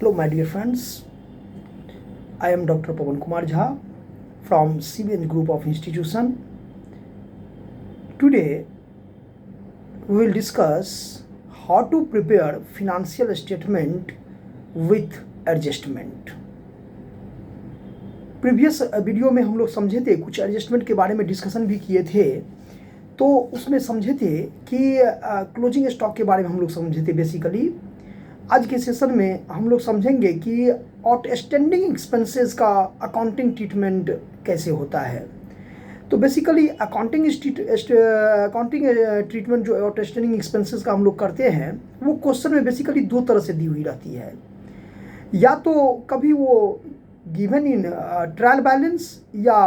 Hello, my dear friends. I am Dr. Pawan Kumar Jha from CBN Group of Institution. Today, we will discuss how to prepare financial statement with adjustment. Previous video में हम लोग समझे थे, कुछ adjustment के बारे में discussion भी किए थे। तो उसमें समझे थे कि क्लोजिंग स्टॉक के बारे में हम लोग समझे थे बेसिकली। आज के सेशन में हम लोग समझेंगे कि आउटस्टैंडिंग एक्सपेंसेस का अकाउंटिंग ट्रीटमेंट कैसे होता है। तो बेसिकली अकाउंटिंग ट्रीटमेंट जो आउटस्टैंडिंग एक्सपेंसेस का हम लोग करते हैं, वो क्वेश्चन में बेसिकली दो तरह से दी हुई रहती है। या तो कभी वो गिवन इन ट्रायल बैलेंस या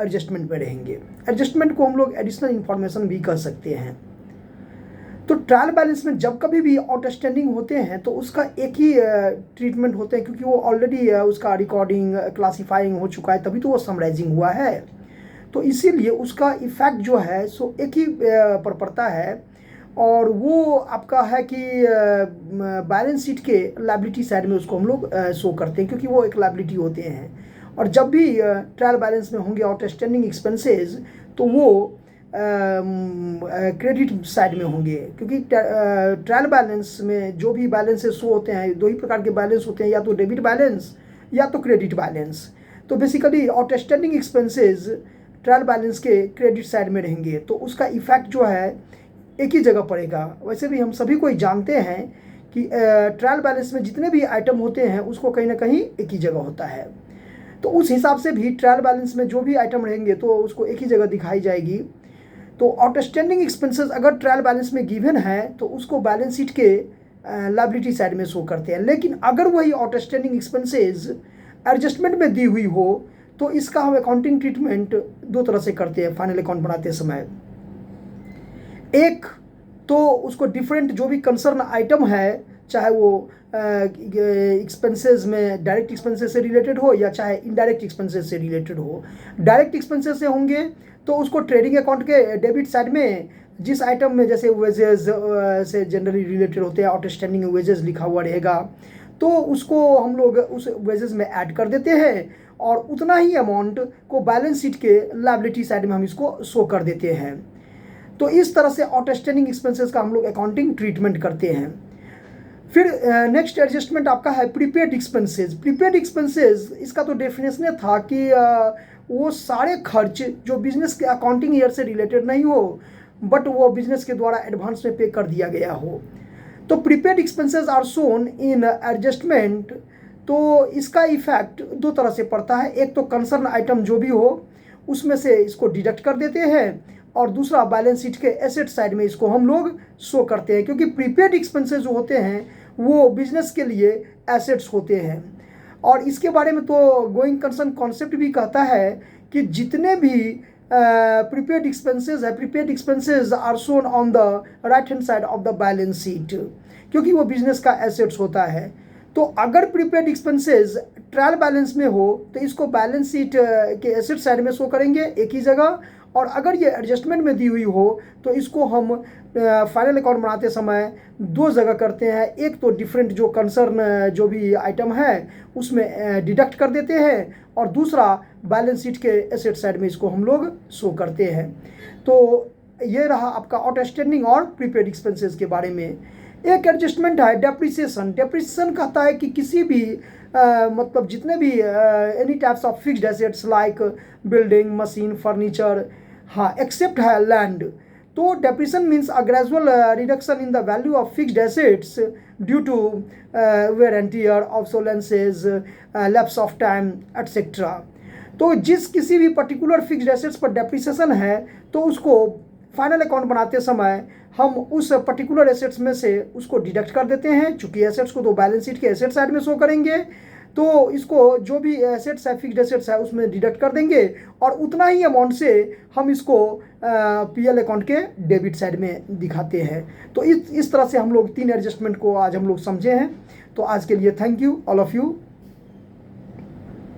एडजस्टमेंट में रहेंगे। एडजस्टमेंट को हम लोग एडिशनल इंफॉर्मेशन भी कर सकते हैं। तो ट्रायल बैलेंस में जब कभी भी आउटस्टैंडिंग होते हैं तो उसका एक ही ट्रीटमेंट होते हैं, क्योंकि वो ऑलरेडी उसका रिकॉर्डिंग क्लासीफाइंग हो चुका है, तभी तो वो समराइजिंग हुआ है। तो इसीलिए उसका इफेक्ट जो है सो एक ही पर पड़ता है, और वो आपका है कि बैलेंस शीट के लायबिलिटी साइड में उसको हम लोग शो करते हैं, क्योंकि वो एक लायबिलिटी होते हैं। और जब भी ट्रायल बैलेंस में होंगे आउटस्टैंडिंग एक्सपेंसेस, तो वो क्रेडिट साइड में होंगे, क्योंकि ट्रायल बैलेंस में जो भी बैलेंसेस शो होते हैं, दो ही प्रकार के बैलेंस होते हैं, या तो डेबिट बैलेंस या तो क्रेडिट बैलेंस। तो basically outstanding expenses trial balance के क्रेडिट साइड में रहेंगे, तो उसका इफेक्ट जो है एक ही जगह पड़ेगा। वैसे भी हम सभी को जानते हैं कि ट्रायल बैलेंस में जितने भी आइटम होते हैं उसको कहीं ना कहीं एक ही जगह होता है। तो उस हिसाब से भी ट्रायल बैलेंस में जो भी आइटम रहेंगे तो उसको एक ही जगह दिखाई जाएगी। तो आउटस्टैंडिंग एक्सपेंसेस अगर ट्रायल बैलेंस में गिवन है तो उसको बैलेंस शीट के लायबिलिटी साइड में शो करते हैं। लेकिन अगर वही आउटस्टैंडिंग एक्सपेंसेस एडजस्टमेंट में दी हुई हो तो इसका हम अकाउंटिंग ट्रीटमेंट दो तरह से करते हैं फाइनल अकाउंट बनाते समय। एक तो उसको डिफरेंट जो भी कंसर्न आइटम है, चाहे वो एक्सपेंसेस में डायरेक्ट एक्सपेंसेस से रिलेटेड हो या चाहे इनडायरेक्ट एक्सपेंसेस से रिलेटेड हो। डायरेक्ट एक्सपेंसेस से होंगे तो उसको ट्रेडिंग अकाउंट के डेबिट साइड में जिस आइटम में जैसे वेजेस से जनरली रिलेटेड होते हैं, आउटस्टैंडिंग वेजेस लिखा हुआ रहेगा, तो उसको हम लोग उस वेजेस में ऐड कर देते हैं और उतना ही अमाउंट को बैलेंस शीट के लायबिलिटी साइड में हम इसको शो कर देते हैं। तो इस तरह से आउटस्टैंडिंग एक्सपेंसेस का हम लोग अकाउंटिंग ट्रीटमेंट करते हैं। फिर नेक्स्ट एडजस्टमेंट आपका है प्रीपेड एक्सपेंसेस। प्रीपेड एक्सपेंसेस इसका तो डेफिनेशन था कि वो सारे खर्च जो बिजनेस के अकाउंटिंग ईयर से रिलेटेड नहीं हो, बट वो बिजनेस के द्वारा एडवांस में पे कर दिया गया हो। तो prepaid expenses are shown in adjustment. तो इसका इफेक्ट दो तरह से पड़ता है। एक तो कंसर्न आइटम जो भी हो उसमें से इसको डिडक्ट कर देते हैं, और दूसरा बैलेंस शीट के एसेट साइड में इसको हम लोग शो करते हैं, क्योंकि प्रीपेड एक्सपेंसेस जो होते हैं वो बिजनेस के लिए एसेट्स होते हैं। और इसके बारे में तो गोइंग कंसर्न कॉन्सेप्ट भी कहता है कि जितने भी प्रीपेड एक्सपेंसेस है, prepaid expenses are shown on the right hand side of the balance sheet, क्योंकि वो बिजनेस का एसेट्स होता है। तो अगर प्रीपेड एक्सपेंसेस ट्रायल बैलेंस में हो तो इसको बैलेंस शीट के एसेट साइड में शो करेंगे एक ही जगह, और अगर ये एडजस्टमेंट में दी हुई हो तो इसको हम फाइनल अकाउंट बनाते समय दो जगह करते हैं। एक तो डिफरेंट जो कंसर्न जो भी आइटम है उसमें डिडक्ट कर देते हैं, और दूसरा बैलेंस शीट के एसेट साइड में इसको हम लोग शो करते हैं। तो ये रहा आपका आउटस्टैंडिंग और प्रीपेड एक्सपेंसेस के बारे में। एक एडजस्टमेंट है डेप्रिसिएशन। डेप्रिसिएशन कहता है कि किसी भी मतलब जितने भी any types of fixed assets like building, machine, furniture, हाँ एक्सेप्ट है लैंड। तो depreciation means a gradual reduction in the value of fixed assets due to wear and tear, obsolescence, lapse of time etcetera. तो जिस किसी भी particular fixed assets पर depreciation है तो उसको फाइनल अकाउंट बनाते समय हम उस पर्टिकुलर एसेट्स में से उसको डिडक्ट कर देते हैं। चूंकि एसेट्स को तो बैलेंस शीट के एसेट साइड में शो करेंगे, तो इसको जो भी एसेट्स है, फिक्स्ड एसेट्स है, उसमें डिडक्ट कर देंगे, और उतना ही अमाउंट से हम इसको पीएल अकाउंट के डेबिट साइड में दिखाते हैं। तो इस तरह से हम लोग तीन एडजस्टमेंट को आज हम लोग समझे हैं। तो आज के लिए thank you all of you.